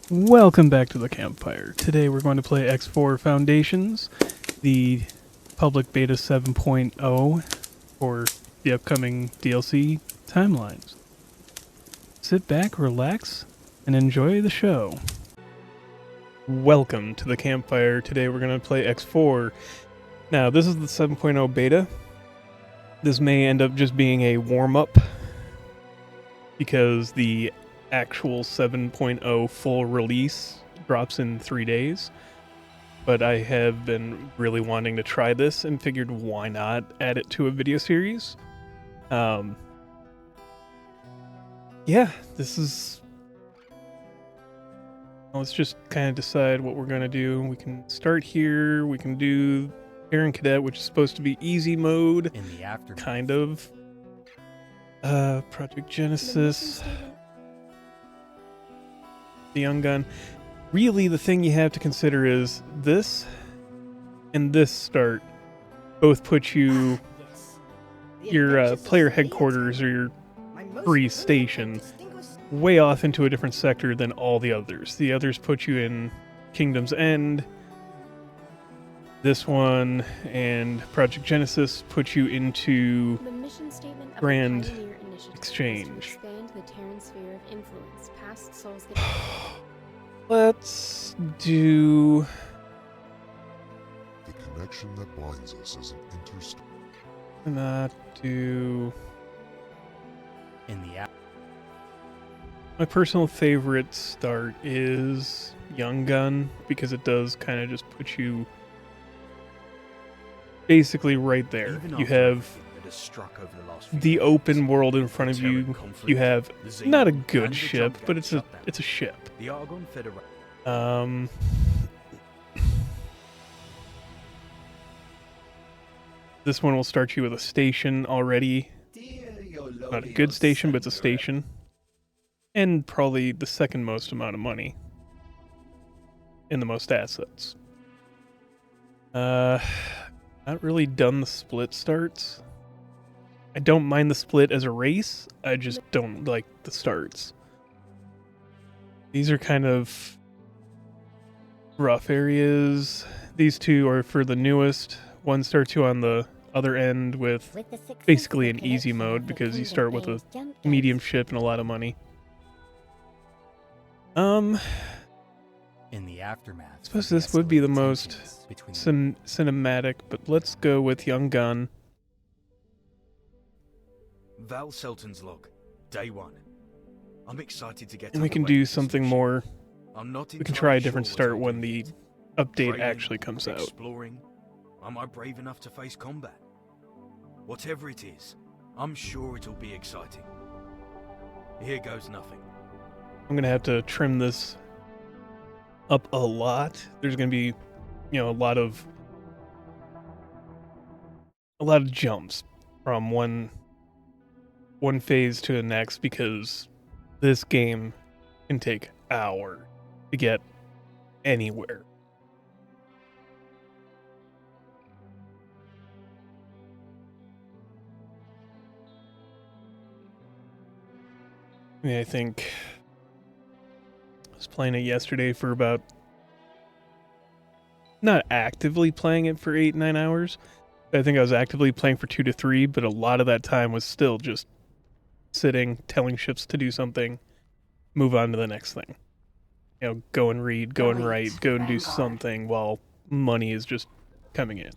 Welcome back to the campfire. Today we're going to play X4 Foundations, the public beta 7.0 for the upcoming DLC timelines. Sit back, relax, and enjoy the show. Welcome to the campfire. Today we're going to play X4. Now, this is the 7.0 beta. This may end up just being a warm-up because the actual 7.0 full release drops in 3 days, but I have been really wanting to try this and figured why not add it to a video series. This is... Let's just kind of decide what we're going to do. We can start here, we can do Air Cadet, which is supposed to be easy mode, in the aftermath. kind of. Project Genesis, the Young Gun. Really, the thing you have to consider is this and this start both put you your player headquarters or your free station way off into a different sector than all the others. The others put you in Kingdom's End. This one and Project Genesis put you into Grand Exchange. Let's do... The connection that binds us is an interstate. Not do... In the My personal favorite start is Young Gun, because it does kind of just put you basically right there. You have the open world in front of you. You have not a good ship, but it's a ship. This one will start you with a station already. Not a good station, but it's a station. And probably the second most amount of money. And the most assets. Not really done the split starts. I don't mind the split as a race, I just don't like the starts. These are kind of rough areas. These two are for the newest. One starts you on the other end with basically an easy mode because you start with a medium ship and a lot of money. in the aftermath. I suppose this would be the most cinematic, but let's go with Young Gun. Val Selton's log, day one. I'm excited to get. And we can do something more. I'm not. We can try a different start when the update actually comes out. Exploring. Am I brave enough to face combat? Whatever it is, I'm sure it'll be exciting. Here goes nothing. I'm gonna have to trim this up a lot. There's gonna be, a lot of jumps from one phase to the next because this game can take hours to get anywhere. I think I was playing it yesterday for about, not actively playing it for 8-9 hours. I think I was actively playing for 2 to 3, but a lot of that time was still just sitting, telling ships to do something, move on to the next thing. Go and read, go and write, go and do something while money is just coming in.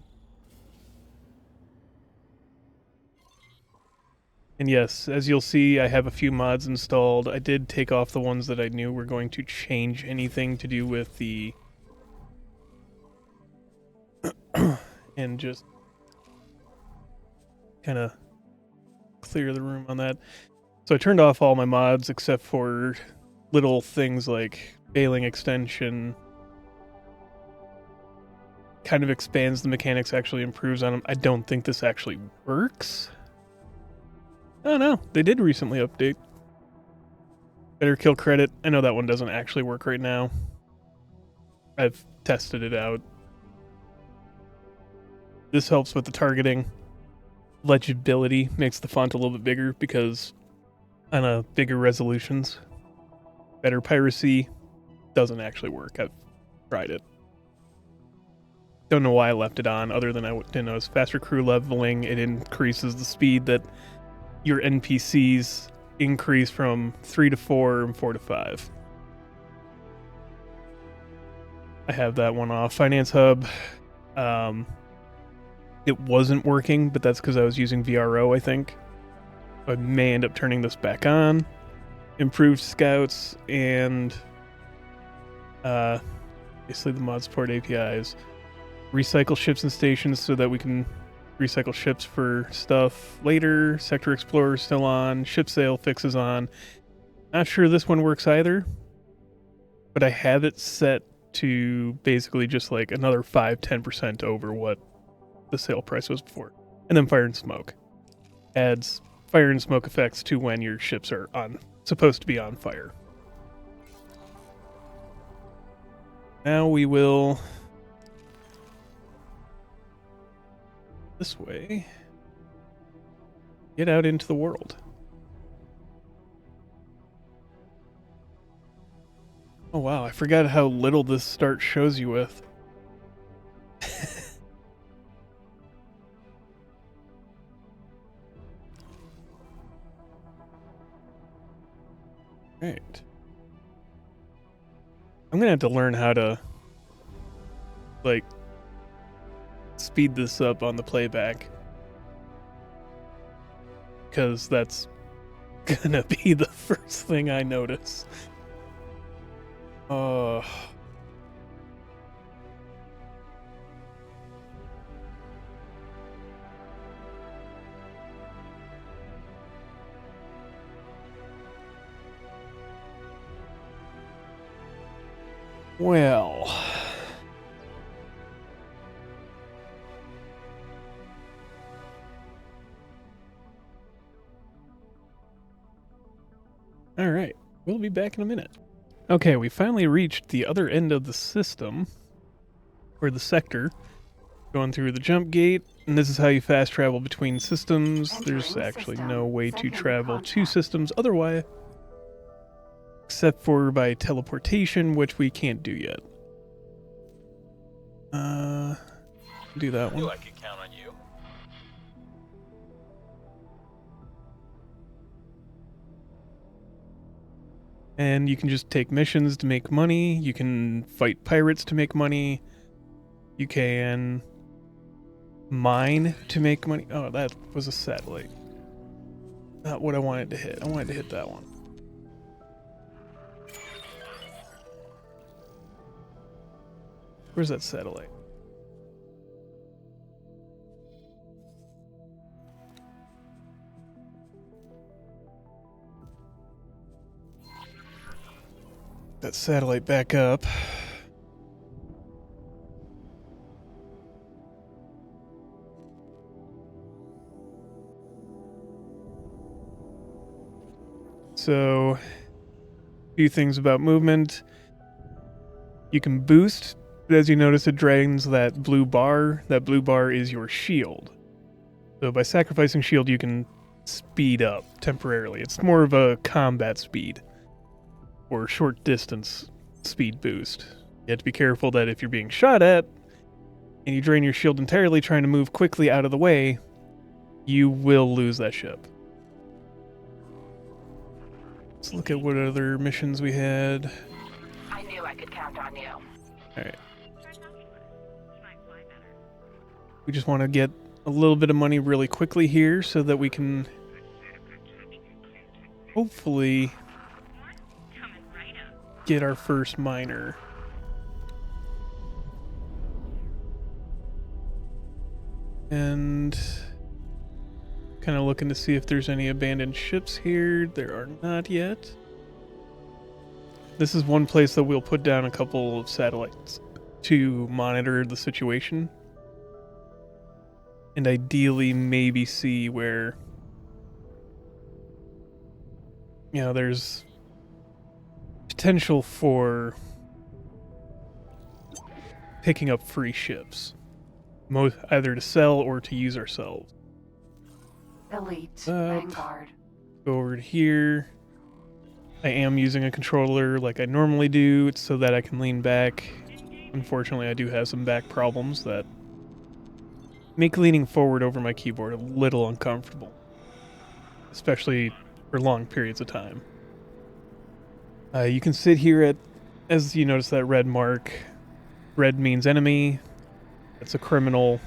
And yes, as you'll see, I have a few mods installed. I did take off the ones that I knew were going to change anything to do with the... and just kind of clear the room on that. So I turned off all my mods except for little things like bailing extension. Kind of expands the mechanics, actually improves on them. I don't think this actually works. Oh no, they did recently update. Better kill credit. I know that one doesn't actually work right now. I've tested it out. This helps with the targeting. Legibility makes the font a little bit bigger because on bigger resolutions. Better piracy. doesn't actually work. I've tried it. Don't know why I left it on, other than I didn't know it's faster crew leveling. It increases the speed that your NPCs increase from 3 to 4 and 4 to 5. I have that one off. Finance Hub, it wasn't working, but that's because I was using VRO, I think. I may end up turning this back on. Improved scouts and basically the mod support APIs. Recycle ships and stations so that we can recycle ships for stuff later. Sector Explorer still on. Ship sale fixes on. Not sure this one works either, but I have it set to basically just like another 5-10% over what the sale price was before. And then fire and smoke adds fire and smoke effects to when your ships are supposed to be on fire. Now we will this way get out into the world. Oh wow, I forgot how little this start shows you with. Right. I'm gonna have to learn how to like speed this up on the playback, because that's gonna be the first thing I notice. Well, all right, we'll be back in a minute. Okay, we finally reached the other end of the system, or the sector, going through the jump gate, and this is how you fast travel between systems. There's actually no way to travel to systems otherwise, except for by teleportation, which we can't do yet. Do that one. Knew I could count on you. And you can just take missions to make money. You can fight pirates to make money. You can mine to make money. Oh, that was a satellite. Not what I wanted to hit. I wanted to hit that one. Where's that satellite? That satellite back up. So, a few things about movement. You can boost, but as you notice, it drains that blue bar. That blue bar is your shield. So by sacrificing shield, you can speed up temporarily. It's more of a combat speed or short distance speed boost. You have to be careful that if you're being shot at and you drain your shield entirely trying to move quickly out of the way, you will lose that ship. Let's look at what other missions we had. I knew I could count on you. Alright. We just want to get a little bit of money really quickly here so that we can hopefully get our first miner. And kind of looking to see if there's any abandoned ships here. There are not yet. This is one place that we'll put down a couple of satellites to monitor the situation. And ideally maybe see where, you know, there's potential for picking up free ships, either to sell or to use ourselves. Elite Vanguard. Go over to here. I am using a controller like I normally do so that I can lean back. Unfortunately, I do have some back problems that make leaning forward over my keyboard a little uncomfortable, especially for long periods of time. You can sit here as you notice that red mark. Red means enemy. It's a criminal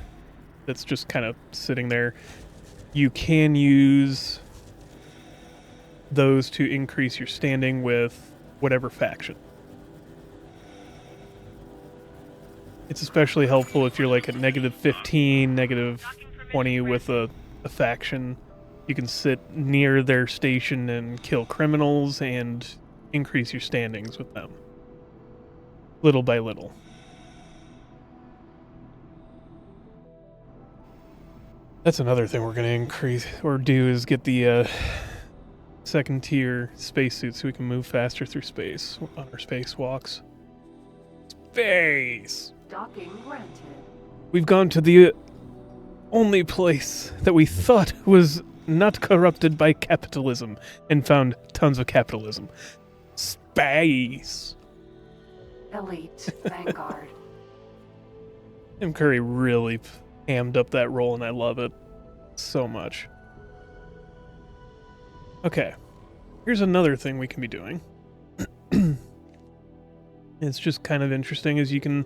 that's just kind of sitting there. You can use those to increase your standing with whatever faction. It's especially helpful if you're like at -15, -20 with a faction. You can sit near their station and kill criminals and increase your standings with them. Little by little. That's another thing we're going to increase or do is get the second tier spacesuit so we can move faster through space on our spacewalks. Space! Docking granted. We've gone to the only place that we thought was not corrupted by capitalism and found tons of capitalism. Space! Elite Vanguard. Tim Curry really hammed up that role and I love it so much. Okay, here's another thing we can be doing. It's just kind of interesting as you can,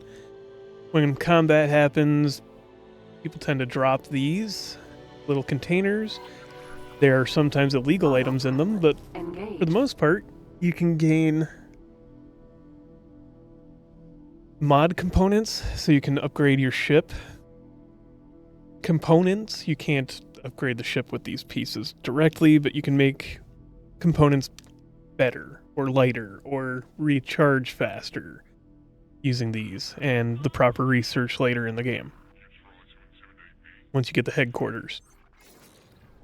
when combat happens, people tend to drop these little containers. There are sometimes illegal items in them, but Engage. for the most part, you can gain mod components, so you can upgrade your ship. Components, you can't upgrade the ship with these pieces directly, but you can make components better, or lighter, or recharge faster using these, and the proper research later in the game. Once you get the headquarters.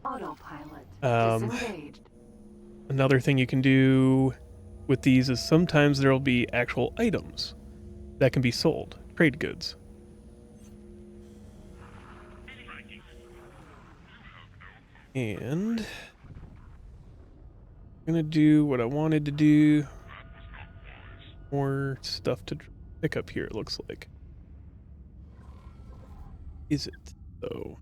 Autopilot. Disengaged. Another thing you can do with these is sometimes there'll be actual items that can be sold, trade goods. And I'm gonna do what I wanted to do. More stuff to pick up here, it looks like. Is it, though?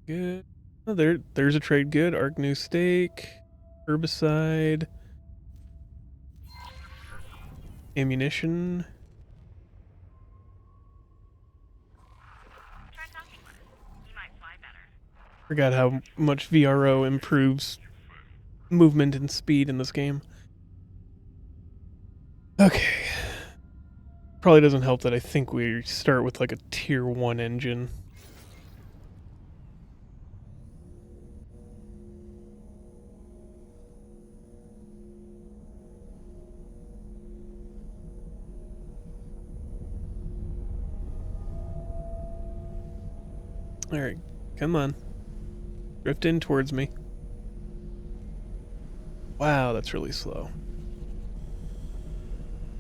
Good. Oh, there's a trade good. Arc new steak, herbicide, ammunition. Forgot how much VRO improves movement and speed in this game. Okay. Probably doesn't help that I think we start with like a tier 1 engine. Alright, come on. Drift in towards me. Wow, that's really slow.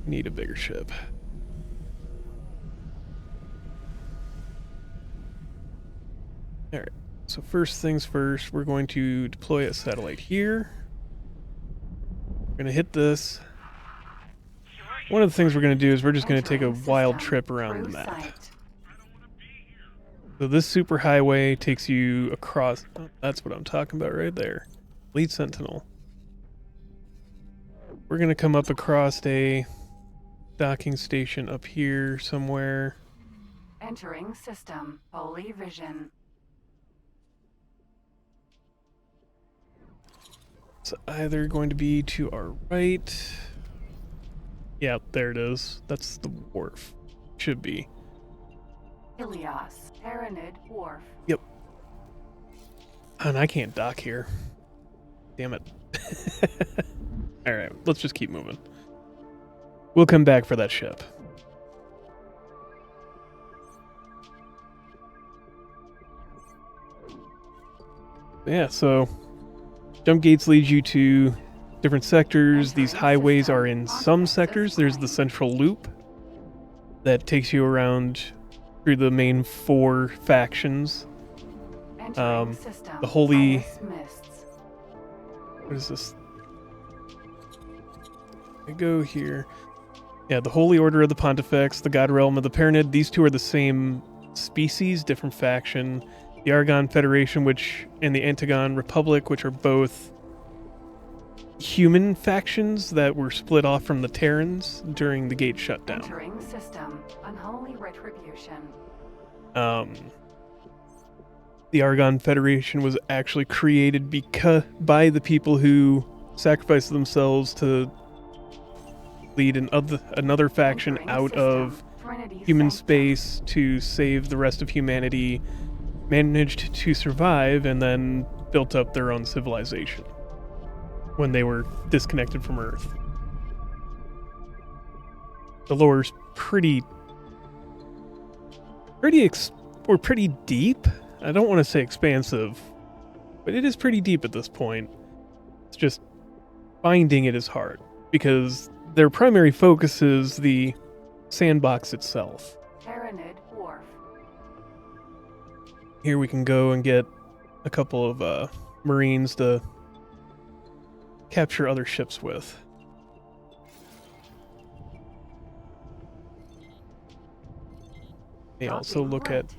Need a bigger ship. Alright, so first things first, we're going to deploy a satellite here. We're going to hit this. One of the things we're going to do is we're just going to take a wild trip around the map. So this superhighway takes you across... Oh, that's what I'm talking about right there. Lead Sentinel. We're going to come up across a docking station up here somewhere. Entering system. Holy vision. It's either going to be to our right... Yeah, there it is. That's the wharf. Should be. Ilias. Tyranid Wharf. Yep. And I can't dock here. Damn it. Alright, let's just keep moving. We'll come back for that ship. Yeah, so jump gates lead you to different sectors. These highways are in some sectors. There's the central loop that takes you around through the main 4 factions. The Holy What is this? I go here. Yeah, the Holy Order of the Pontifex, the God Realm of the Paranid. These two are the same species, different faction. The Argon Federation, and the Antagon Republic, which are both human factions that were split off from the Terrans during the Gate shutdown. Entering system. Unholy retribution. The Argon Federation was actually created by the people who sacrificed themselves to lead another faction Entering out system. of Trinity human Sanctum. space to save the rest of humanity, managed to survive, and then built up their own civilization when they were disconnected from Earth. The lore's pretty deep. I don't want to say expansive, but it is pretty deep at this point. It's just finding it is hard, because their primary focus is the sandbox itself. Paranid Wharf. Here we can go and get a couple of Marines to capture other ships with. They also Docking look at granted.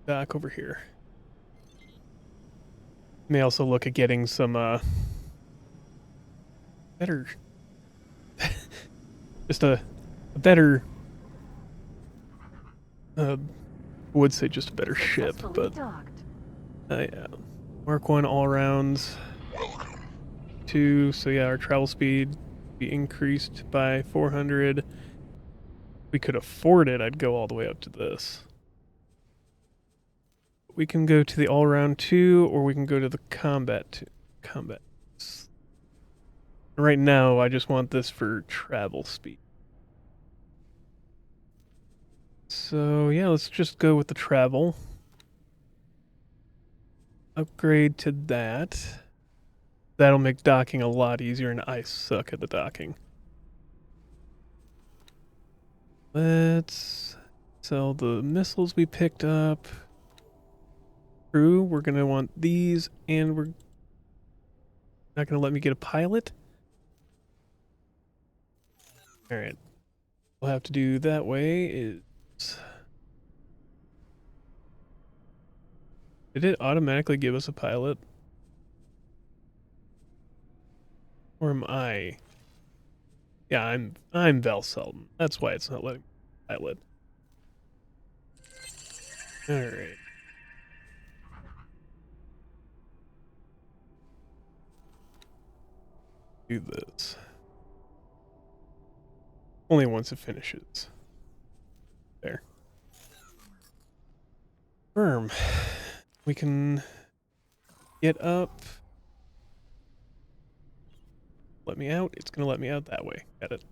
dock over here. May also look at getting some better just a better would say just a better ship, Successfully but docked. yeah. Mark 1 all rounds. 2, so yeah, our travel speed be increased by 400. If we could afford it, I'd go all the way up to this. We can go to the all-round 2, or we can go to the combat 2. Combat. Right now, I just want this for travel speed. So yeah, let's just go with the travel. Upgrade to that. That'll make docking a lot easier, and I suck at the docking. Let's sell the missiles we picked up. Crew, we're going to want these, and we're not going to let me get a pilot. Alright. We'll have to do that way is... Did it automatically give us a pilot? Or am I? Yeah, I'm Val Selden. That's why it's not letting me pilot. Alright. Do this. Only once it finishes. There. Firm. We can get up. Let me out. It's going to let me out that way. Got it.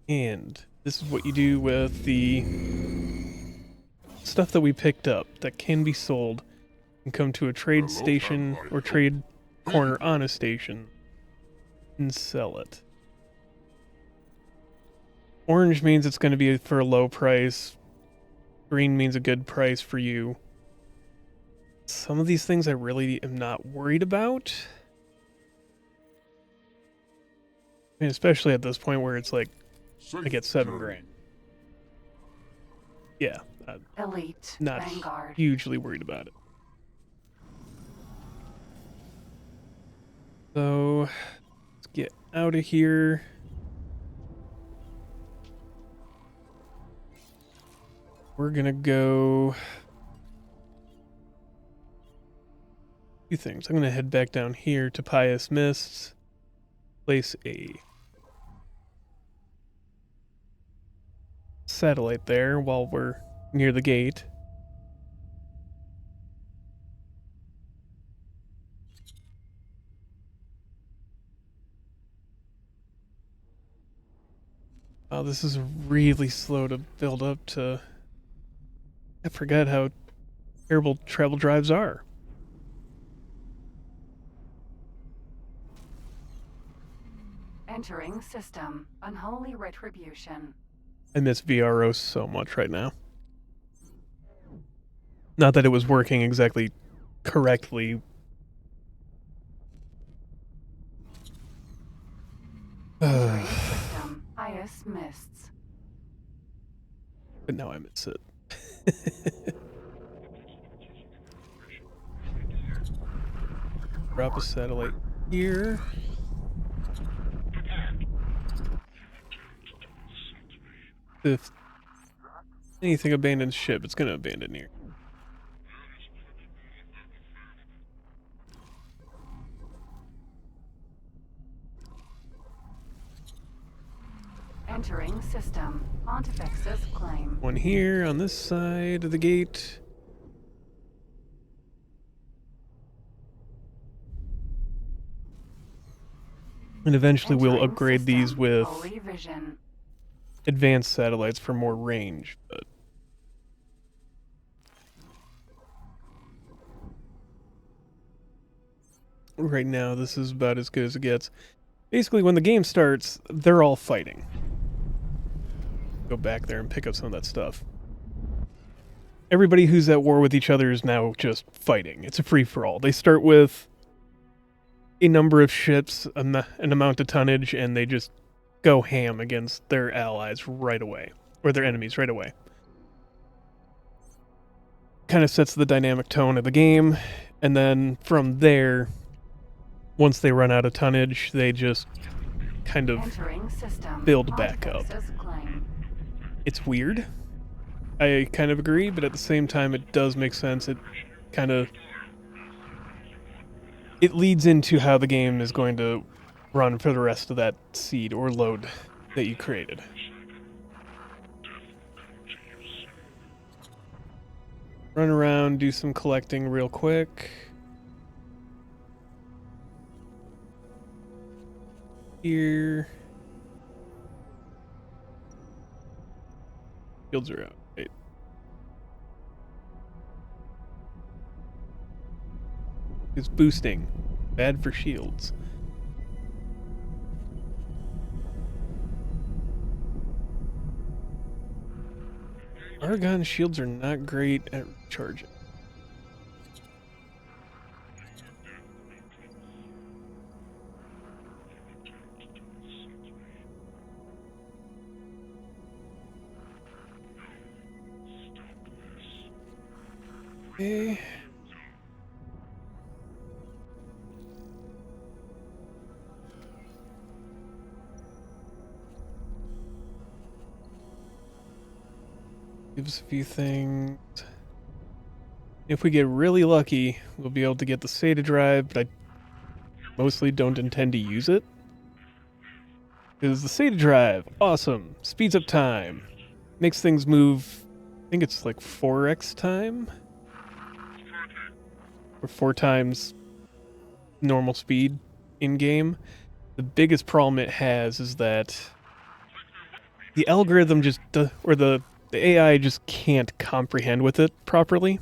And this is what you do with the stuff that we picked up that can be sold and come to a trade station or trade corner on a station and sell it. Orange means it's going to be for a low price. Green means a good price for you. Some of these things I really am not worried about. I mean, especially at this point where it's like, I get $7,000. Yeah, I'm Elite not Vanguard. hugely worried about it. So, let's get out of here. We're gonna go... Two things. I'm gonna head back down here to Pious Mists. Place a satellite there while we're near the gate. Oh, this is really slow to build up to... I forgot how terrible travel drives are. Entering system. Unholy retribution. I miss VRO so much right now. Not that it was working exactly correctly. Entering system. IS mists. But now I miss it. Drop a satellite here. If anything abandons ship, it's gonna abandon here. Entering system. Pontifex's claim. One here on this side of the gate. And eventually we'll Entering upgrade these system. with Holy vision. advanced satellites for more range, but right now this is about as good as it gets. Basically, when the game starts, they're all fighting. Go back there and pick up some of that stuff. Everybody who's at war with each other is now just fighting. It's a free-for-all. They start with a number of ships, an amount of tonnage, and they just go ham against their allies right away. Or their enemies right away. Kind of sets the dynamic tone of the game, and then from there, once they run out of tonnage, they just kind of Entering system. build back up. Pontifex's claim. It's weird. I kind of agree, but at the same time, it does make sense. It kind of... It leads into how the game is going to run for the rest of that seed or load that you created. Run around, do some collecting real quick. Here. Shields are out. Wait. It's boosting. Bad for shields. Argon shields are not great at recharging. Okay. Give us a few things. If we get really lucky, we'll be able to get the SATA drive, but I mostly don't intend to use it. Because the SATA drive, awesome, speeds up time, makes things move, I think it's like 4x time? Or 4 times normal speed in-game. The biggest problem it has is that the algorithm just, or the AI just can't comprehend with it properly.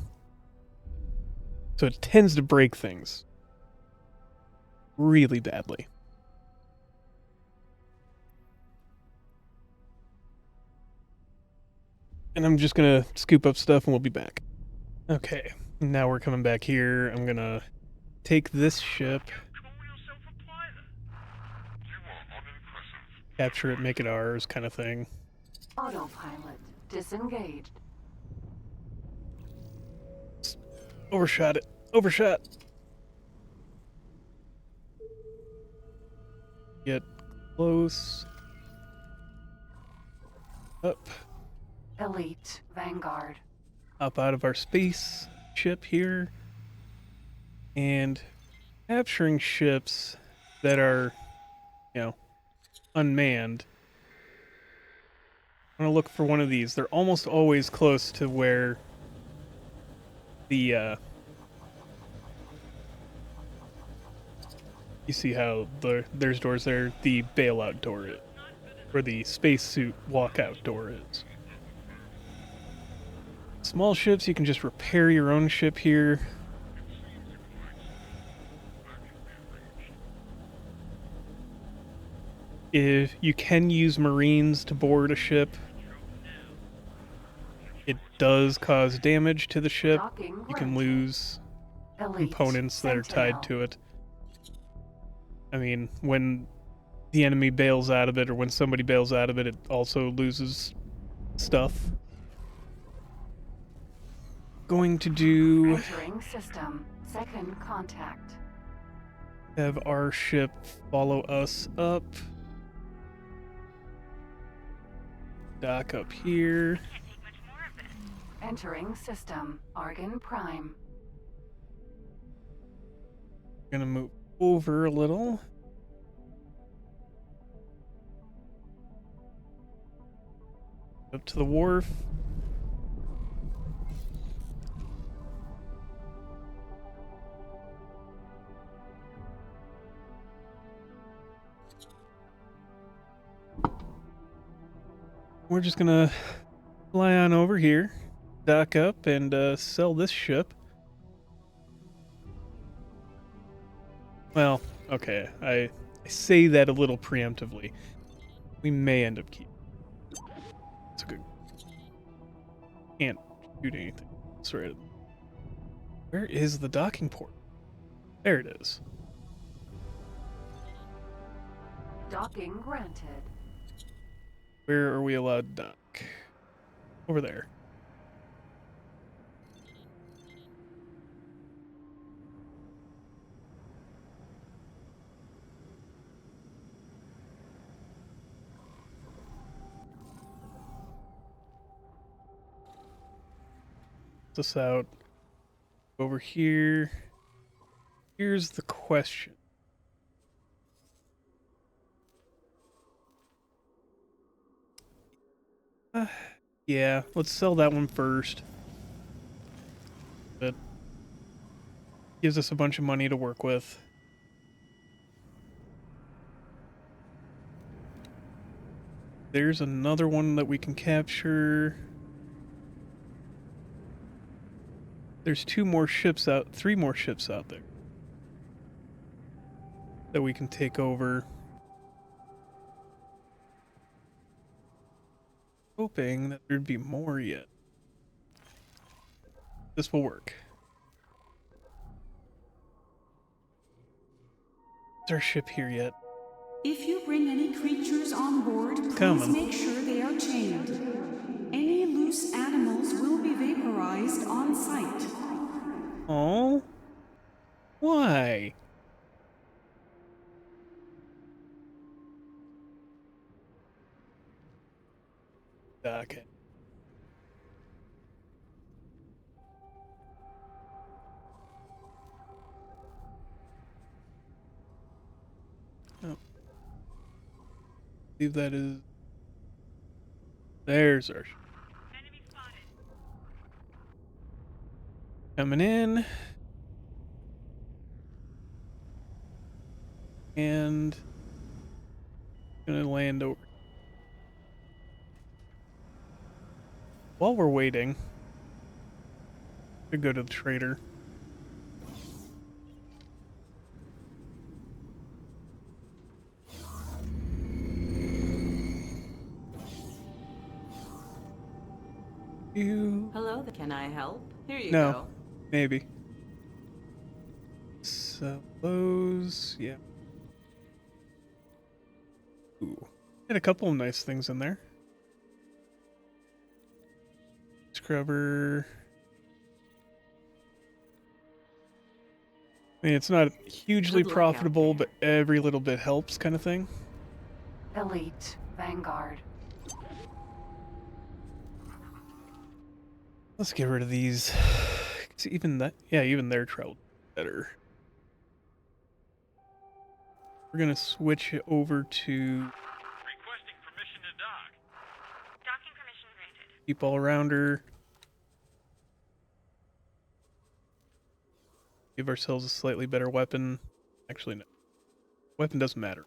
So it tends to break things really badly. And I'm just gonna scoop up stuff and we'll be back. Okay, now we're coming back here. I'm gonna take this ship, capture it, make it ours, kind of thing. Autopilot disengaged. Overshot it. Overshot. Get close. Up. Elite Vanguard. Hop out of our space ship here. And capturing ships that are, unmanned. I'm gonna look for one of these. They're almost always close to where the, you see how there's doors there, the bailout door is, where the spacesuit walkout door is. Small ships, you can just repair your own ship here. If you can use Marines to board a ship it does cause damage to the ship. Docking You can granted. lose Elite components that are tied Sentinel. to it. I mean, when the enemy bails out of it, or when somebody bails out of it, it also loses stuff. Going to do Entering system. Second contact. have our ship follow us up. Dock up here. Entering system. Argon Prime. Gonna move over a little. Up to the wharf. We're just gonna fly on over here, dock up, and sell this ship. Well, okay, I say that a little preemptively. We may end up keeping. It's a good. Can't shoot anything. That's right. Where is the docking port? There it is. Docking granted. Where are we allowed to dock? Over there. This out. Over here. Here's the question. Yeah, let's sell that one first. That gives us a bunch of money to work with. There's another one that we can capture. There's three more ships out there that we can take over. Hoping that there'd be more yet. This will work. Is our ship here yet? If you bring any creatures on board, please Coming. make sure they are chained. Any loose animals will be vaporized on sight. Oh? Why? Okay. Oh. I believe that is. There's our. Coming in. And. Gonna land over. While we're waiting, we go to the trader. You. Hello, can I help? Here you No. go. Maybe. So those, yeah. Ooh, had a couple of nice things in there. Scrubber. I mean, it's not hugely Good luck out profitable, there. but every little bit helps, kind of thing. Elite Vanguard. Let's get rid of these. 'Cause even that, yeah, even their travel better. We're gonna switch it over to Requesting permission to dock. Docking permission granted. keep all rounder. Give ourselves a slightly better weapon. Actually, no. Weapon doesn't matter.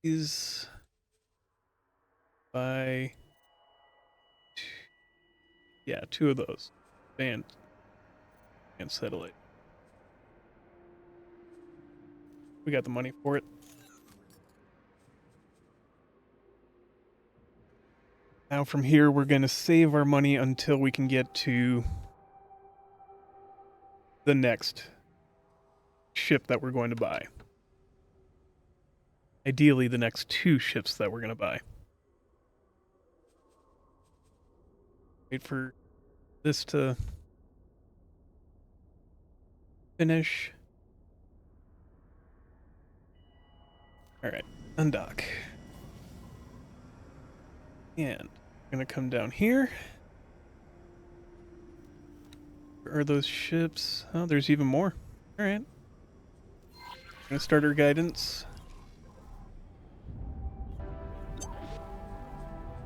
Is by yeah, two of those. And satellite. We got the money for it. Now from here, we're going to save our money until we can get to the next ship that we're going to buy. Ideally, the next 2 ships that we're going to buy. Wait for this to finish. Alright, undock. And I'm going to come down here. Where are those ships? Oh, there's even more. Alright. Gonna start our guidance.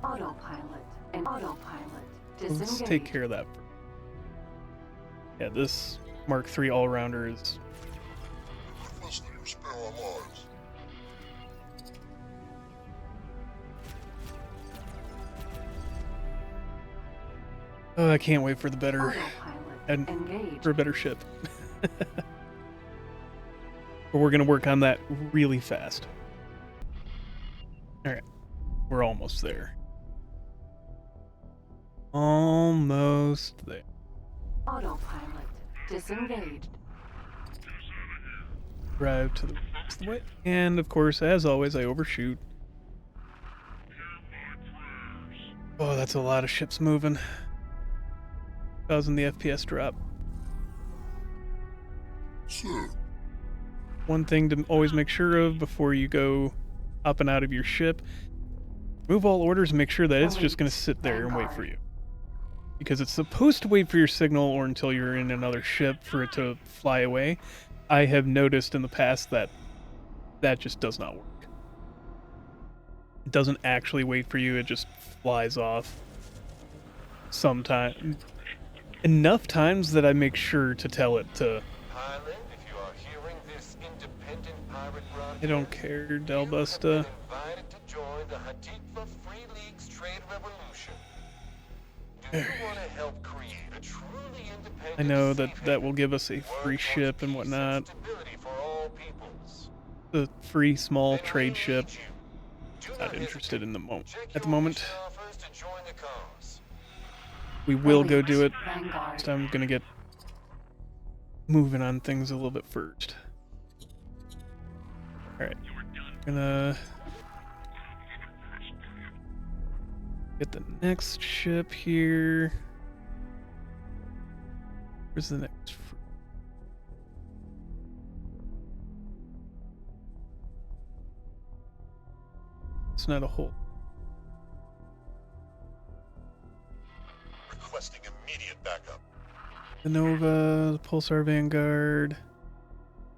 Autopilot and autopilot. Let's Disengage. take care of that. Yeah, this Mark III all-rounder is... Request that you spare our lives. Oh, I can't wait for the better... Autopilot. and Engage. for a better ship. But we're gonna work on that really fast. Alright. We're almost there. Almost there. Autopilot. Disengaged. Drive to the rest of the way. And of course, as always, I overshoot. Oh, that's a lot of ships moving. Causing the FPS drop. Sir, One thing to always make sure of before you go up and out of your ship, move all orders and make sure that it's just going to sit there and wait for you. Because it's supposed to wait for your signal or until you're in another ship for it to fly away. I have noticed in the past that that just does not work. It doesn't actually wait for you, it just flies off. Sometimes. Enough times that I make sure to tell it to... Highland, if you are hearing this independent pirate I don't care, Delbusta. invited to join the Hatikva Free League's trade revolution. Do you want to help create a truly independent I know that safe that will haven? give us a Work free towards ship and peace whatnot. stability for all peoples. The free small Then we trade need ship. you. Do Not not interested hesitate. in the moment. Check At the your moment, mission offers to join the cause. we will go do it. Vanguard. Just I'm gonna get moving on things a little bit first. Alright. Gonna get the next ship here. Where's the next? It's not a hole. requesting immediate backup. The Nova, the Pulsar Vanguard.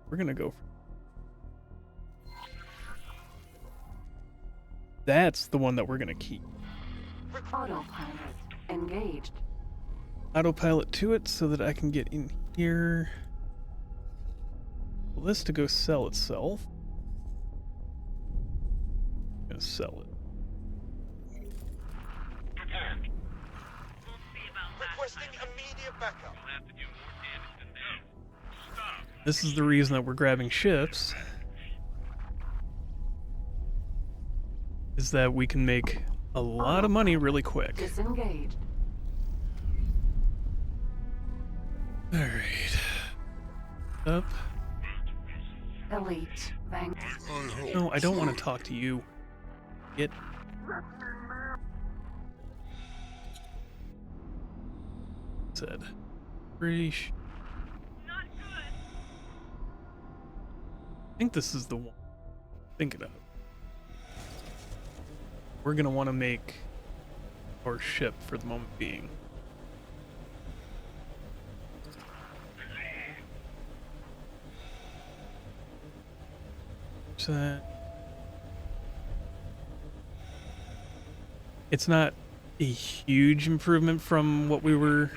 We're gonna go. That's the one that we're gonna keep. Autopilot. Engaged. Autopilot to it so that I can get in here. Well, this to go sell itself. I'm gonna sell it. Requesting immediate backup. This is the reason that we're grabbing ships. Is that we can make a lot of money really quick. Disengaged. Alright. Up. Elite. Vanguard. No, I don't want to talk to you. Get. Said. Fresh. I think this is the one. Think it out. We're gonna want to make our ship for the moment being. So that it's not a huge improvement from what we were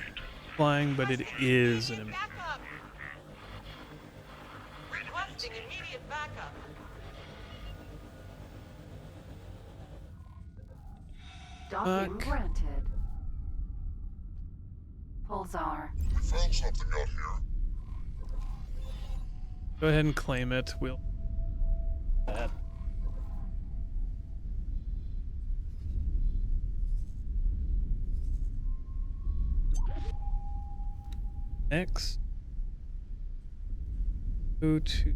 flying, but it is an improvement. Backup. Requesting immediate backup. Docking Fuck. granted. Pulsar. We found something out here. Go ahead and claim it. We'll that. Next, go to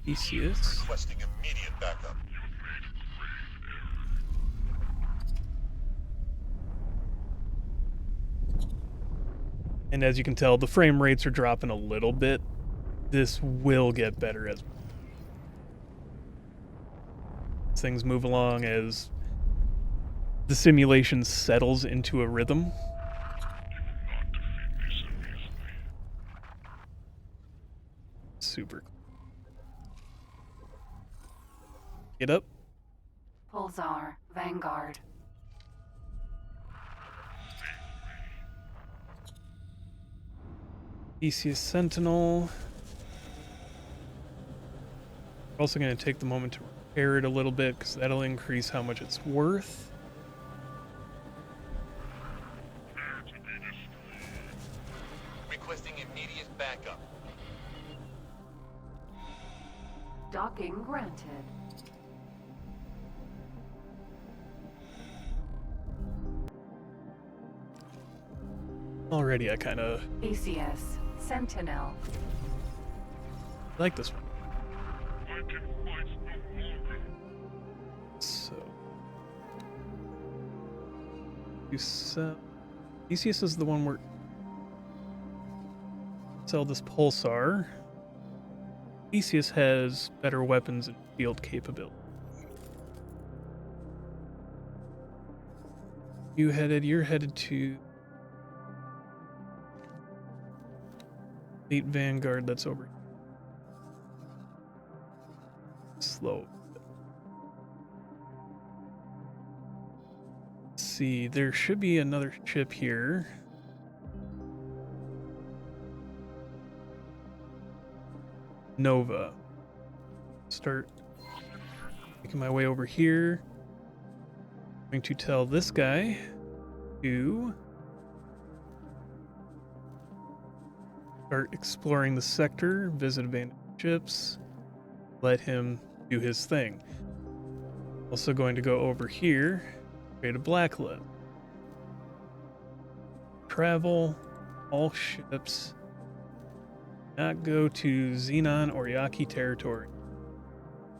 Theseus. Requesting immediate backup. And as you can tell, the frame rates are dropping a little bit. This will get better as things move along, as the simulation settles into a rhythm. Super. Get up. Pulsar, Vanguard. Theseus Sentinel. We're also going to take the moment to repair it a little bit, because that'll increase how much it's worth. Requesting immediate backup. Docking granted. Already, I kind of ACS, Sentinel. like this one. So, you sell. Theseus is the one where sell this pulsar. Theseus has better weapons and field capability. You're headed to Fleet Vanguard, that's over. Slow. Let's see, there should be another ship here. Nova. Start making my way over here. I'm going to tell this guy to start exploring the sector, visit abandoned ships, let him do his thing. Also going to go over here, create a blacklist. Travel all ships. Not go to Xenon or Yaki territory.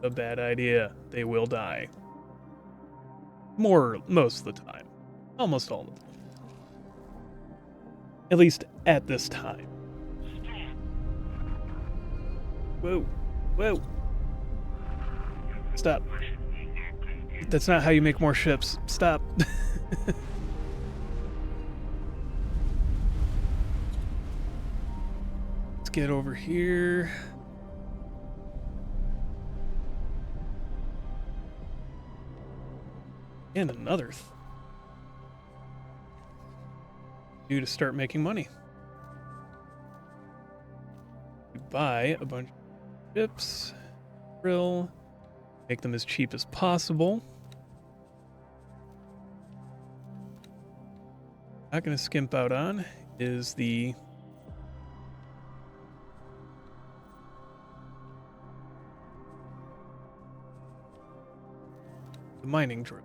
A bad idea. They will die. Most of the time. Almost all of the time. At least at this time. Whoa. Whoa. Stop. That's not how you make more ships. Stop. Let's get over here. And another due to start making money. You buy a bunch of ships, drill, make them as cheap as possible. Not going to skimp out on is the mining drill.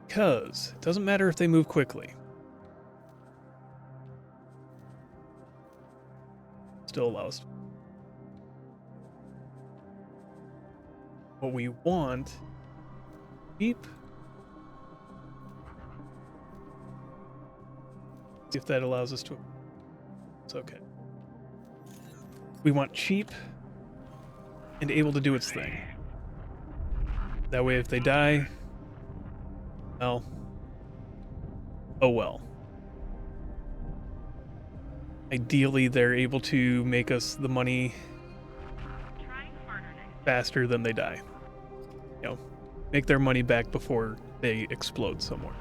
Because it doesn't matter if they move quickly. Still allows. What we want, cheap. See if that allows us to. It's okay. We want cheap and able to do its thing. That way, if they die, well, oh well. Ideally, they're able to make us the money faster than they die. You know, make their money back before they explode somewhere.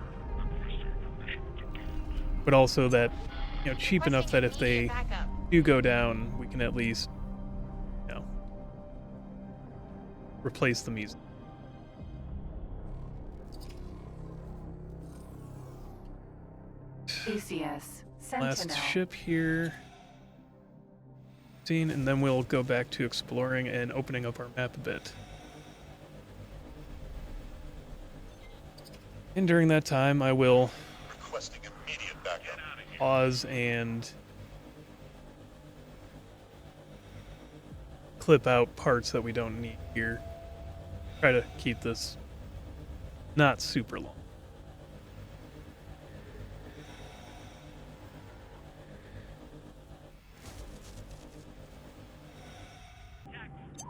But also that, you know, cheap enough that if they do go down, we can at least, you know, replace them easily. ACS, Sentinel. Last ship here. And then we'll go back to exploring and opening up our map a bit. And during that time, I will Requesting immediate backup. pause and clip out parts that we don't need here. Try to keep this not super long.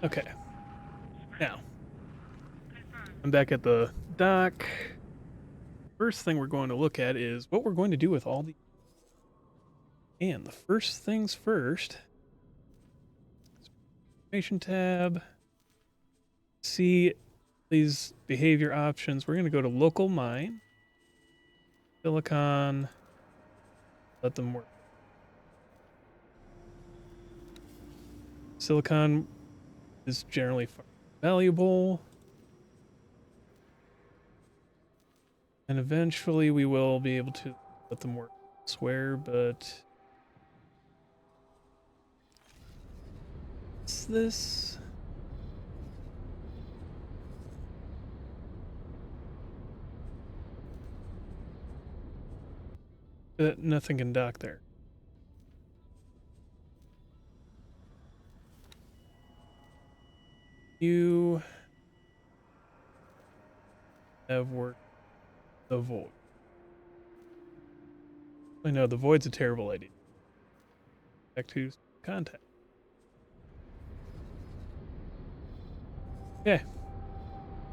Okay. Now, I'm back at the dock. First thing we're going to look at is what we're going to do with all the... And the first things first, information tab, see these behavior options. We're going to go to local mine, silicon, let them work. Silicon is generally valuable. And eventually we will be able to let them work elsewhere, but... What's this? Nothing can dock there. You have worked the void. I know the void's a terrible idea. Back to contact. Okay.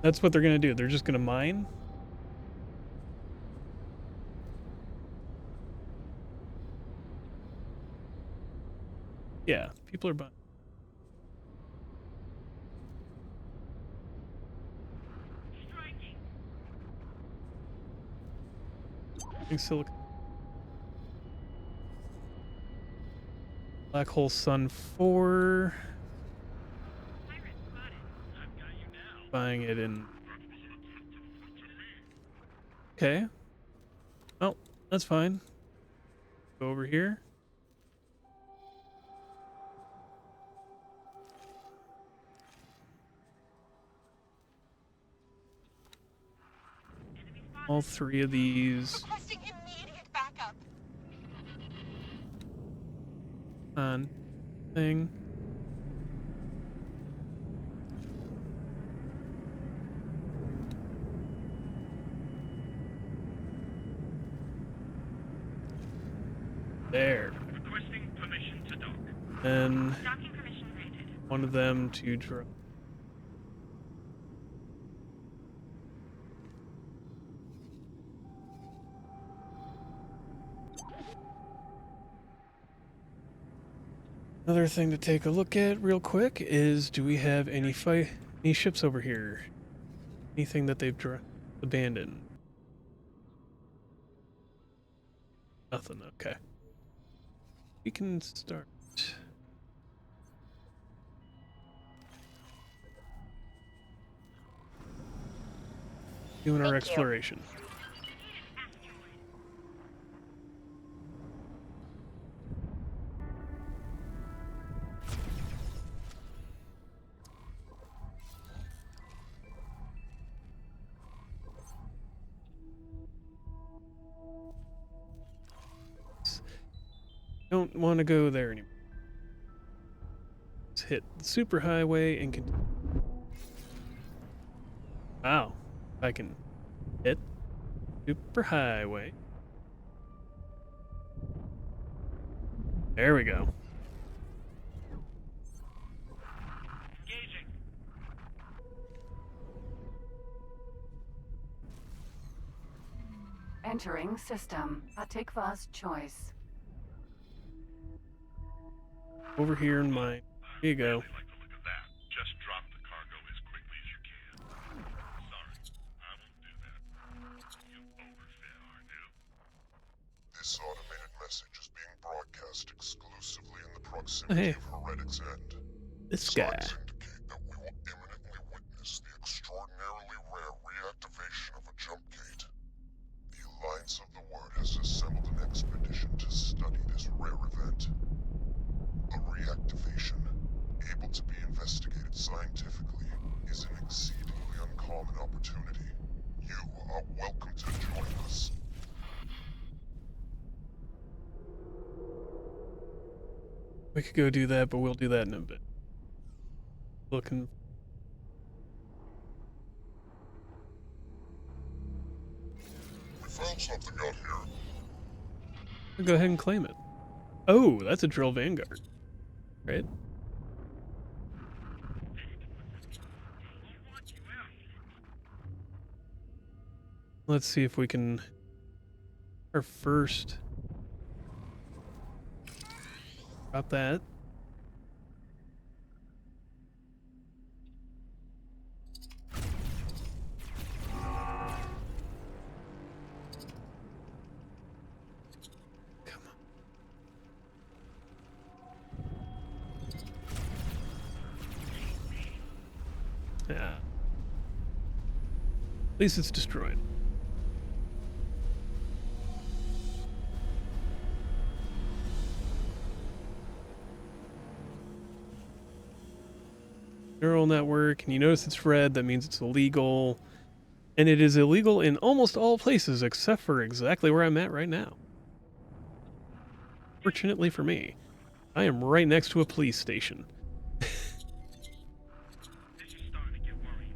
That's what they're gonna do. They're just gonna mine. Yeah, people are buying. Silicon. Black hole sun 4. Buying it in. Okay. Well, that's fine. Go over here. All three of these. Requesting immediate backup. On thing. There. Requesting permission to dock. And Docking permission granted. one of them to drop. Another thing to take a look at real quick is, do we have any ships over here? Anything that they've abandoned? Nothing, okay. We can start. Doing our exploration. Don't want to go there anymore. Let's hit the superhighway and continue. Wow, I can hit superhighway. There we go. Engaging. Entering system. Atikva's choice. Over here in mine. Here you go. Like the look of that. Just drop the cargo as quickly as you can. Sorry, I won't do that. You overfed, aren't you? This automated message is being broadcast exclusively in the proximity of Heretic's End. This guy. Signs indicate that we will imminently witness the extraordinarily rare reactivation of a jump gate. The Alliance of the Word has assembled an expedition to study this rare event. A reactivation, able to be investigated scientifically, is an exceedingly uncommon opportunity. You are welcome to join us. We could go do that, but we'll do that in a bit. Looking. We found something out here. I'll go ahead and claim it. Oh, that's a drill Vanguard. Right? Let's see if we can... Our first... Drop that. Come on. Yeah. At least it's destroyed. Neural network, and you notice it's red, that means it's illegal. And it is illegal in almost all places except for exactly where I'm at right now. Fortunately for me, I am right next to a police station. This is starting to get worried.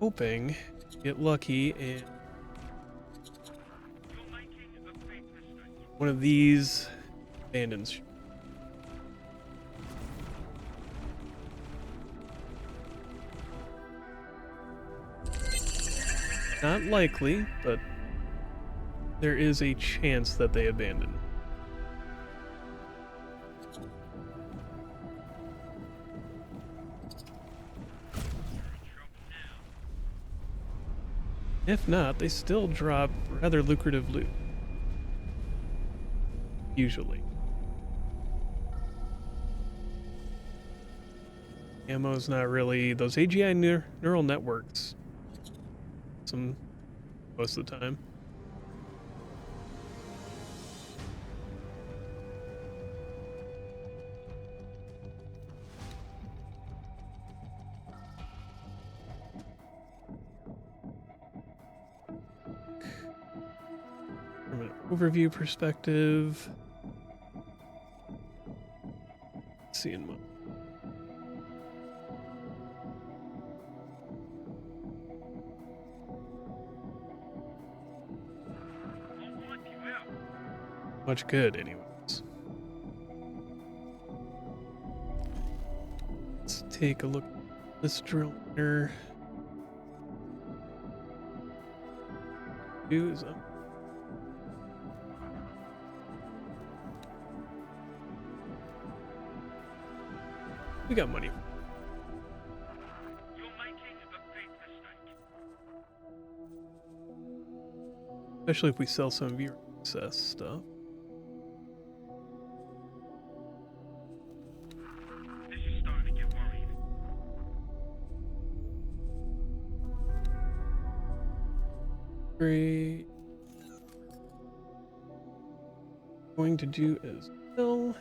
Hoping to get lucky and You're making a big mistake. one of these abandons. Not likely, but there is a chance that they abandon. If not, they still drop rather lucrative loot. Usually. Ammo's not really... Those AGI neural networks. Some... Most of the time. From an overview perspective, seeing what. I'll wipe you out. Much good, anyways. Let's take a look at this drill here. Do is we got money. You're making a big mistake. Especially if we sell some of your access stuff. This is starting to get worried. Great. Going to do as well.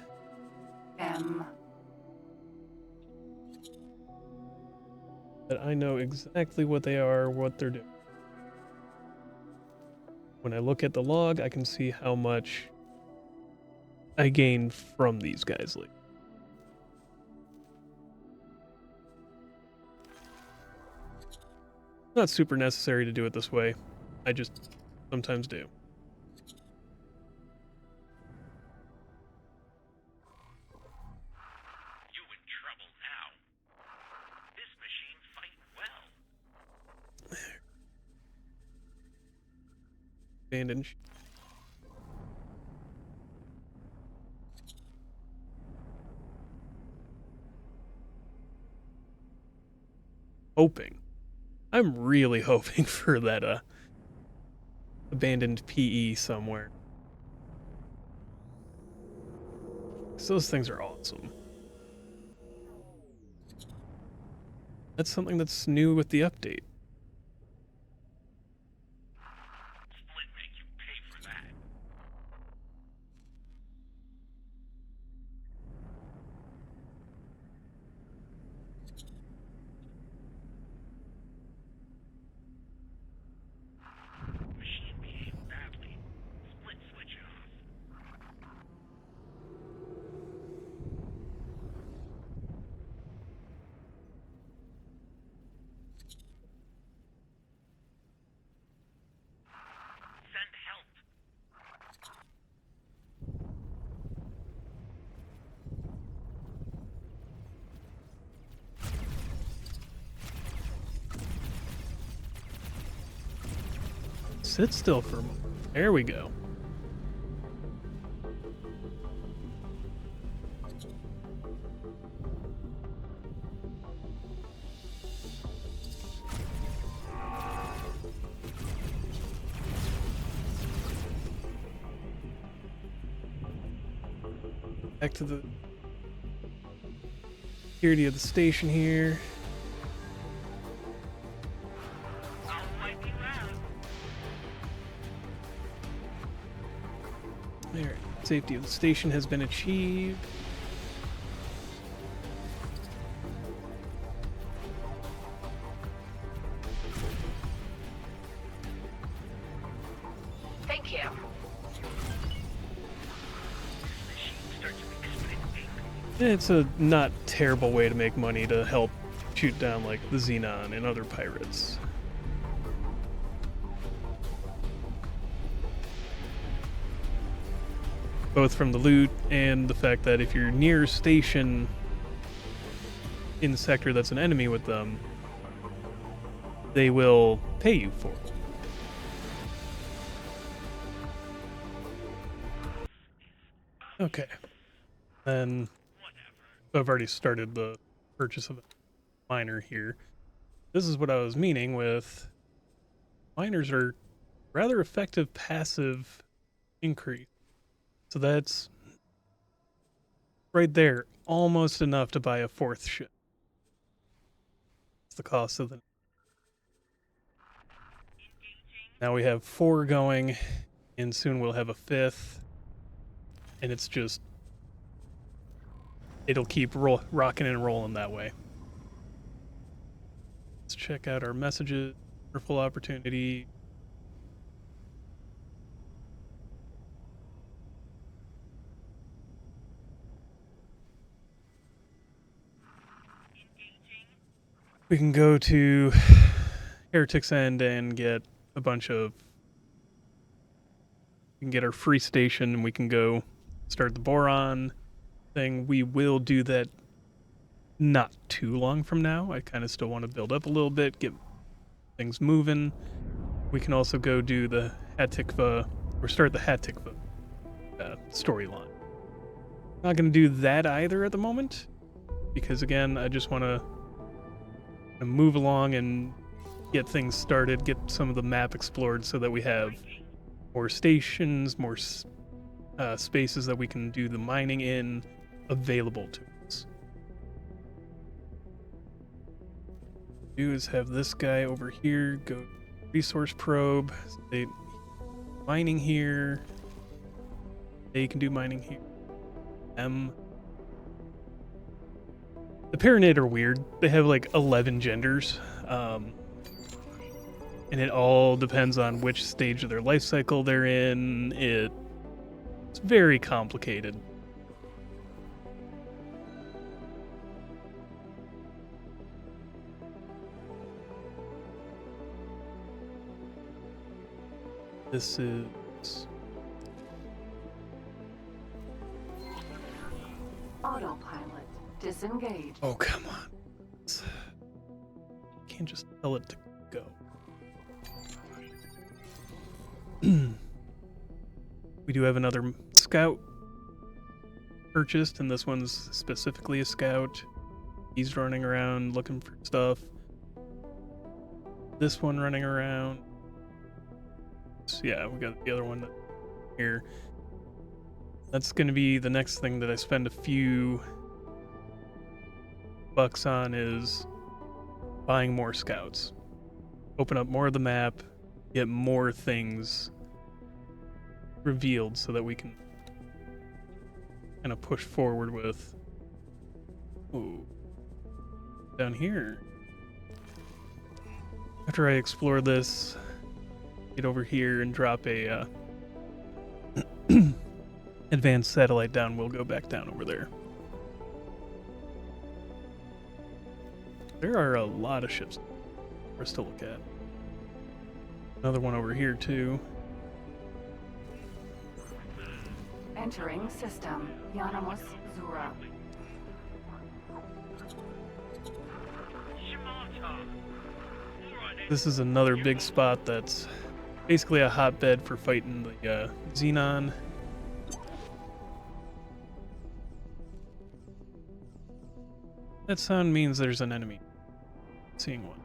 That I know exactly what they are, what they're doing. When I look at the log, I can see how much I gain from these guys. Like, not super necessary to do it this way. I just sometimes do. You in trouble now. This machine fight well. Abandoned. Hoping. I'm really hoping for that abandoned PE somewhere. 'Cause those things are awesome. That's something that's new with the update. Split make you pay for that. sit still for a moment. There we go. Back to the security of the station here. There, safety of the station has been achieved. Thank you. It's a not terrible way to make money to help shoot down like the Xenon and other pirates. Both from the loot and the fact that if you're near a station in the sector that's an enemy with them, they will pay you for it. Okay. Then I've already started the purchase of a miner here. This is what I was meaning with miners are rather effective passive increase. So that's right there, almost enough to buy a fourth ship. It's the cost of the. Now we have 4 going, and soon we'll have a 5th. And it's just, it'll keep rocking and rolling that way. Let's check out our messages. Wonderful opportunity. We can go to Heretic's End and get a bunch of. We can get our free station and we can go start the boron thing. We will do that not too long from now. I kind of still want to build up a little bit, get things moving. We can also go do the Hatikva, or start the Hatikva storyline. Not going to do that either at the moment, because again, I just want to move along and get things started, get some of the map explored so that we have more stations, more spaces that we can do the mining in available to us. What we do is have this guy over here go resource probe. So they mining here. They can do mining here. The Pyranid are weird. They have like 11 genders. And it all depends on which stage of their life cycle they're in. It's very complicated. This is Autopilot disengage. Oh, come on. Can't just tell it to go. We do have another scout purchased, and this one's specifically a scout. He's running around looking for stuff. This one running around. So yeah, we got the other one here. That's going to be the next thing that I spend a few bucks on, is buying more scouts. Open up more of the map, get more things revealed so that we can kind of push forward with. Ooh. Down here. After I explore this, get over here and drop a advanced satellite down, we'll go back down over there. There are a lot of ships for us to look at. Another one over here too. Entering system. Yanamus Zura. Shimata. Alright then. This is another big spot that's basically a hotbed for fighting the Xenon. That sound means there's an enemy. Seeing one.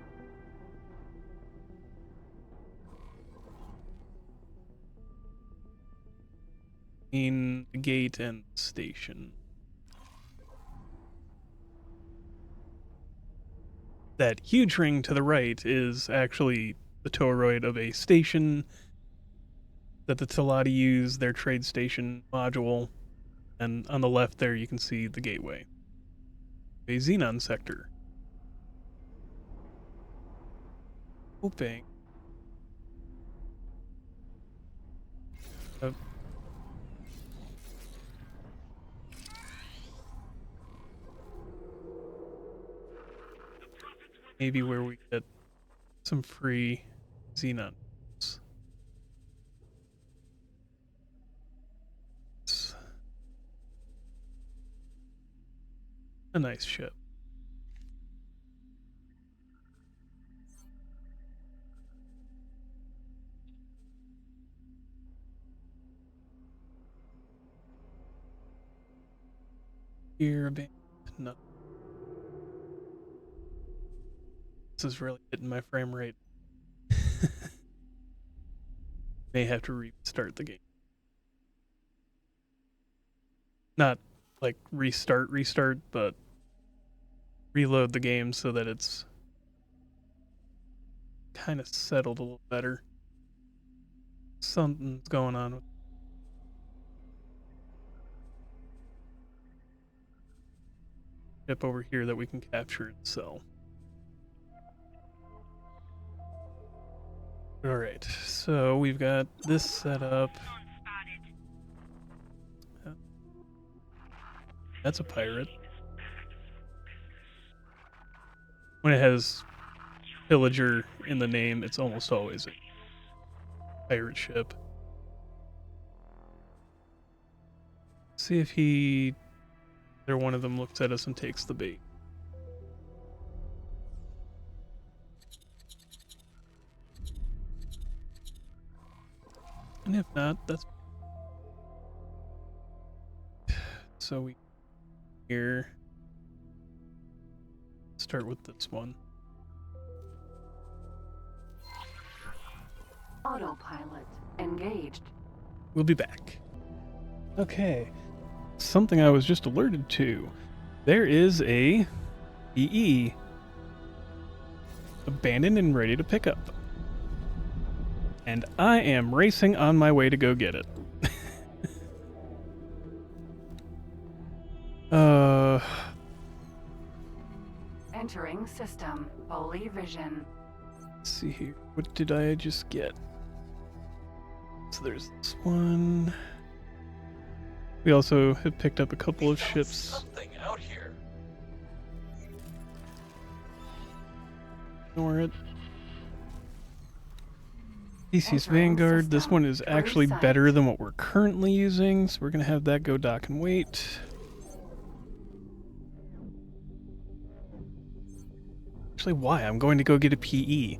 In the gate and station. That huge ring to the right is actually the toroid of a station that the Teladi use, their trade station module. And on the left there you can see the gateway. A Xenon sector. Hoping. Maybe where we get some free Xenon. It's a nice ship. Here, no. This is really hitting my frame rate. May have to restart the game. Not like restart, but reload the game so that it's kind of settled a little better. Something's going on with ship over here that we can capture and sell. Alright, so we've got this set up. That's a pirate. When it has pillager in the name, it's almost always a pirate ship. See if either one of them looks at us and takes the bait. And if not, that's so we here start with this one. Autopilot engaged. We'll be back. Okay. Something I was just alerted to. There is a EE abandoned and ready to pick up. And I am racing on my way to go get it. Entering system. Holy vision. Let's see here. What did I just get? So there's this one. We also have picked up a couple of ships. Something out here. Ignore it. PC's Vanguard. This one is actually better than what we're currently using, so we're going to have that go dock and wait. Actually, why? I'm going to go get a PE.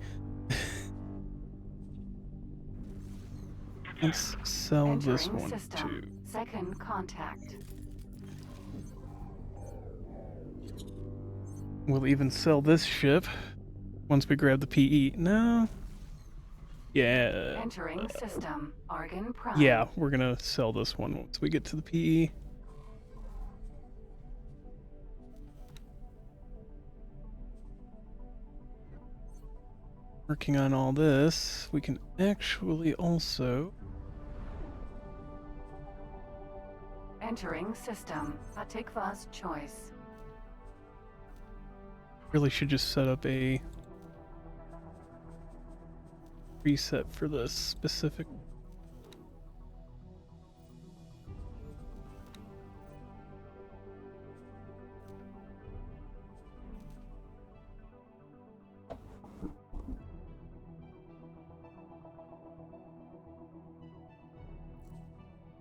Let's sell this one too. Second contact. We'll even sell this ship once we grab the PE. No. Yeah. Entering system. Argon Prime. Yeah, we're gonna sell this one once we get to the PE. Working on all this, we can actually also... Entering system. Atikva's choice. Really should just set up a preset for this specific.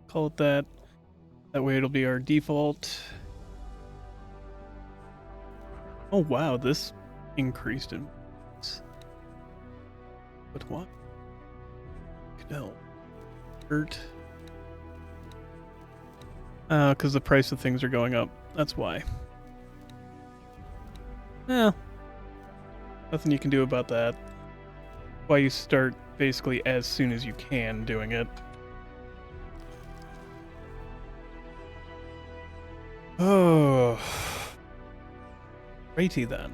Call it that. That way it'll be our default. Oh wow, this increased in. But what? No. Dirt. Because the price of things are going up. That's why. Well, nothing you can do about that. Why you start basically as soon as you can doing it. Oh. Righty then.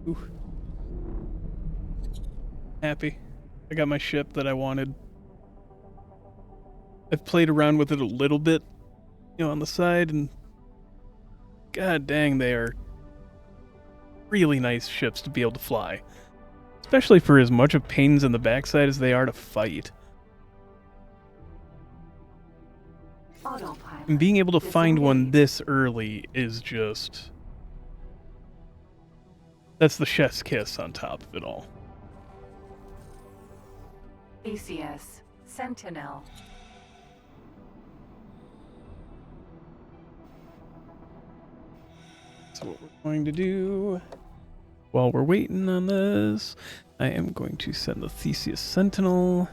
Ooh. Happy. I got my ship that I wanted. I've played around with it a little bit, on the side, and god dang, they are really nice ships to be able to fly. Especially for as much of pains in the backside as they are to fight. Autopilot. And being able to find one this early is just... That's the chef's kiss on top of it all. Theseus. Sentinel. So what we're going to do, while we're waiting on this, I am going to send the Theseus Sentinel.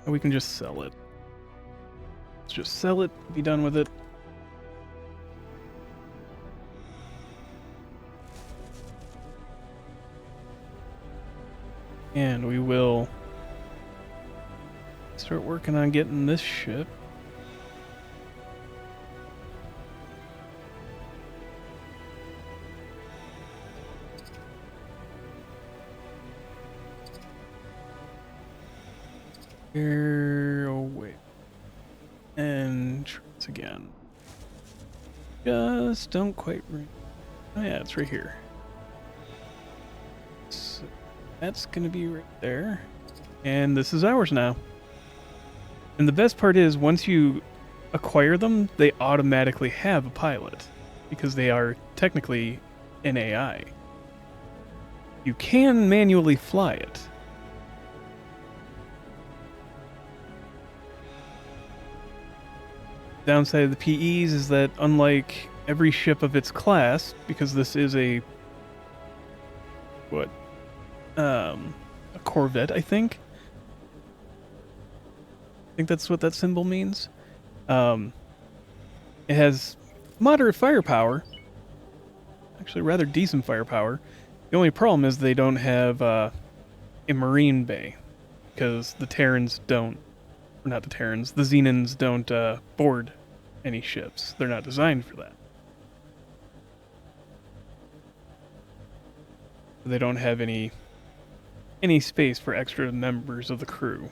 We can just sell it. Let's just sell it, be done with it. And we will start working on getting this ship. Here, oh wait. And once again. Just don't quite oh yeah, it's right here. So that's gonna be right there. And this is ours now. And the best part is, once you acquire them, they automatically have a pilot. Because they are technically an AI. You can manually fly it. Downside of the PEs is that unlike every ship of its class, because this is a Corvette, I think that's what that symbol means. It has moderate firepower, actually rather decent firepower. The only problem is they don't have a marine bay, because the Terrans don't. Not the Terrans, the Xenons don't board any ships. They're not designed for that. They don't have any space for extra members of the crew.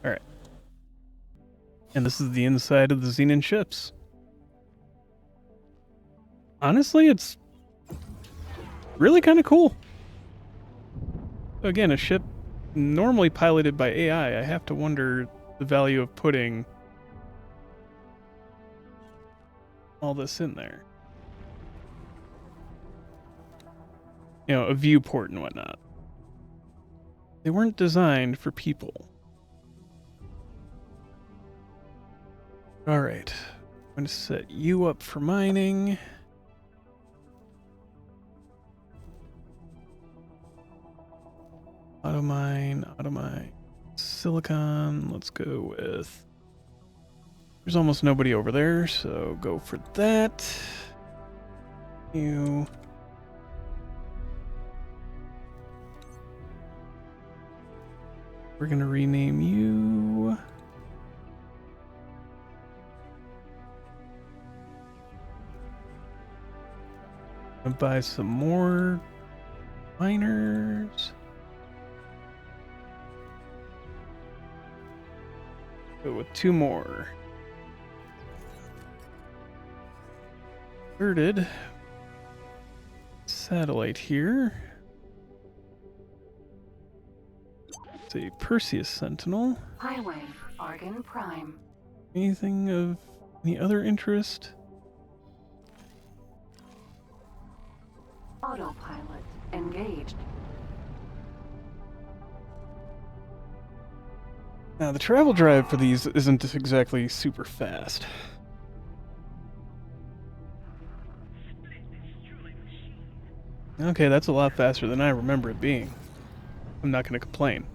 Alright. And this is the inside of the Xenon ships. Honestly, it's really kind of cool. Again, a ship normally piloted by AI, I have to wonder the value of putting all this in there. A viewport and whatnot. They weren't designed for people. Alright. I'm going to set you up for mining. Automine, silicon, let's go with... There's almost nobody over there, so go for that. You... We're gonna rename you... Gonna buy some more miners. Go with 2 more. Inverted satellite here. It's a Perseus Sentinel. Highway, Argon Prime. Anything of any other interest? Autopilot engaged. Now, the travel drive for these isn't exactly super fast. Okay, that's a lot faster than I remember it being. I'm not going to complain.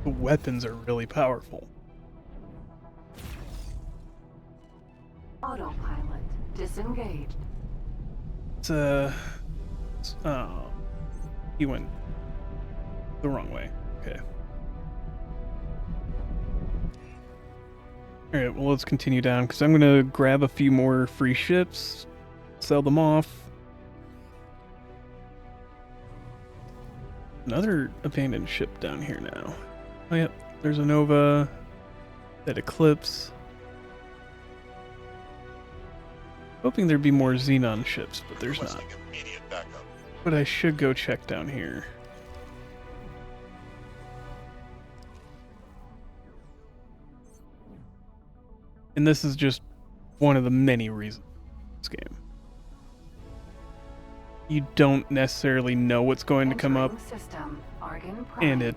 The weapons are really powerful. Autopilot disengaged. Oh, he went the wrong way. Okay. Alright, well, let's continue down, because I'm going to grab a few more free ships, sell them off. Another abandoned ship down here now. Oh, yep, there's a Nova, that Eclipse. Hoping there'd be more Xenon ships, but there's not. But I should go check down here. And this is just one of the many reasons for this game. You don't necessarily know what's going to come up, System, Argon Prime. and it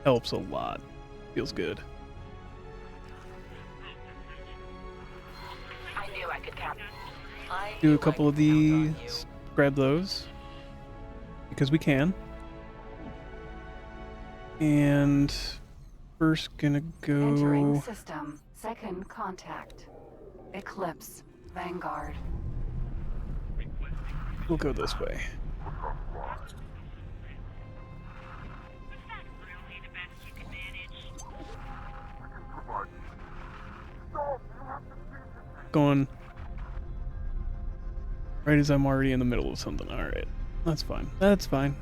helps a lot. Feels good. I knew I could count. Do a couple of these, grab those, because we can. And first gonna Entering go... system. Second contact. Eclipse. Vanguard. We'll go this way. Going right as I'm already in the middle of something. Alright. That's fine. That's fine.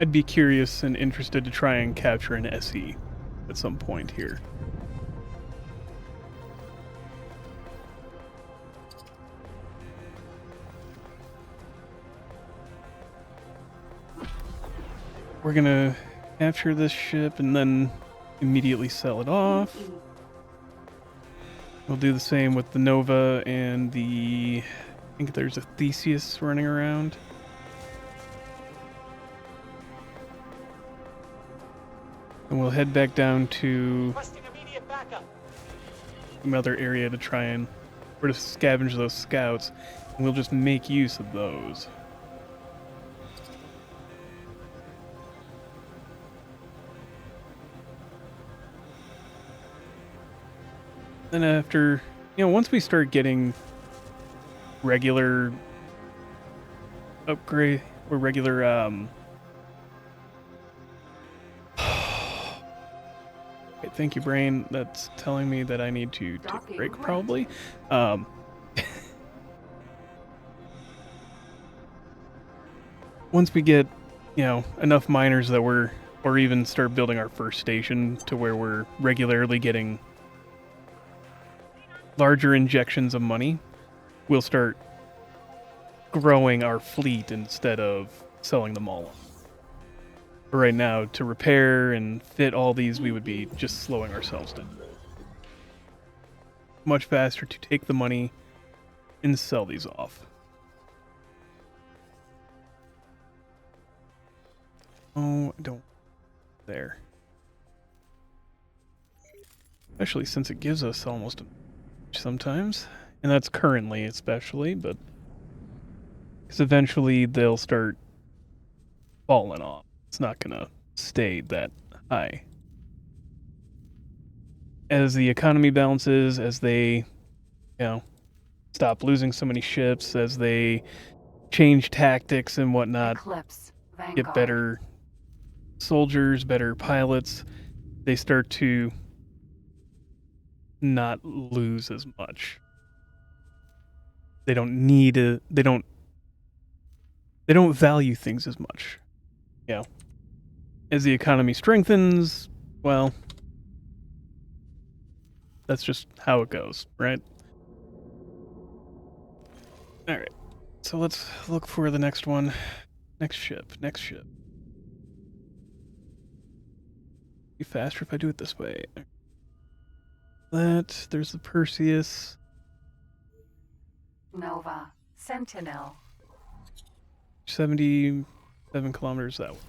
I'd be curious and interested to try and capture an SE at some point here. We're gonna capture this ship and then immediately sell it off. We'll do the same with the Nova and the... I think there's a Theseus running around. And we'll head back down to another area to try and... or to scavenge those scouts. And we'll just make use of those. Then after, once we start getting regular upgrade or regular okay, thank you, brain. That's telling me that I need to take a break, probably. Once we get, enough miners that or even start building our first station to where we're regularly getting larger injections of money, we'll start growing our fleet instead of selling them all. But right now, to repair and fit all these, we would be just slowing ourselves down. Much faster to take the money and sell these off. Oh, I don't. There. Especially since it gives us almost a sometimes, and that's currently especially, but because eventually they'll start falling off. It's not gonna stay that high. As the economy balances, as they, stop losing so many ships, as they change tactics and whatnot, Eclipse. Vanguard. get better soldiers, better pilots, they start to not lose as much. They don't need to, they don't value things as much. As the economy strengthens, well, that's just how it goes, right? Alright, so let's look for the next one. Next ship. Be faster if I do it this way. There's the Perseus. Nova. Sentinel. 77 kilometers that way.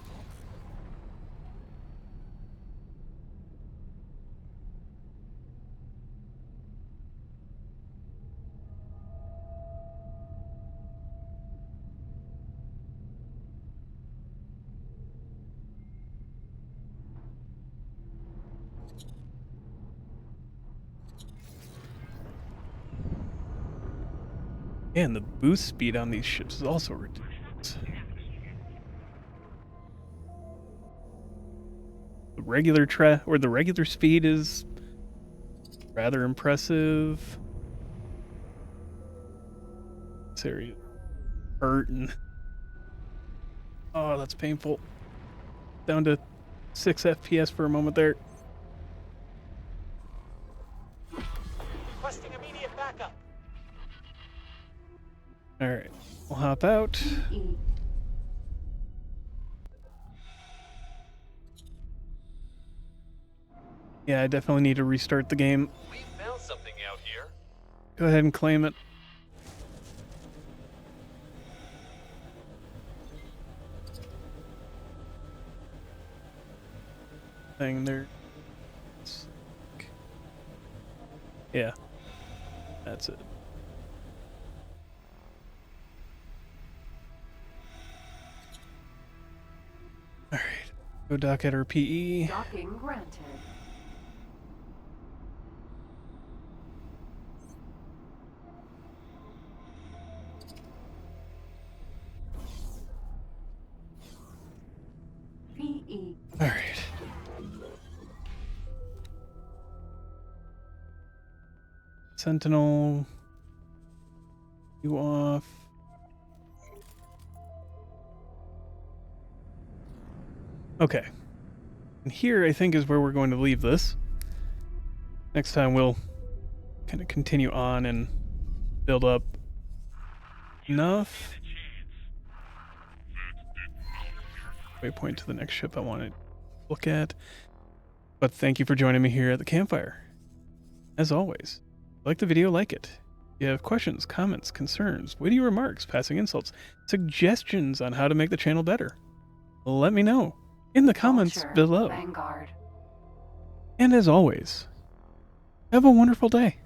And the boost speed on these ships is also ridiculous. The regular speed is rather impressive. This area hurting. Oh, that's painful. Down to 6 FPS for a moment there. Requesting immediate backup. Alright, we'll hop out. Yeah, I definitely need to restart the game. We found something out here. Go ahead and claim it. Thing there. Yeah, that's it. All right, go dock at our PE. Docking granted. PE. All right. Sentinel, you off. Okay. And here, I think, is where we're going to leave this. Next time, we'll kind of continue on and build up enough. Waypoint to the next ship I want to look at. But thank you for joining me here at the campfire. As always, like the video, like it. If you have questions, comments, concerns, witty remarks, passing insults, suggestions on how to make the channel better, let me know in the comments Vulture, below. Vanguard. And as always, have a wonderful day.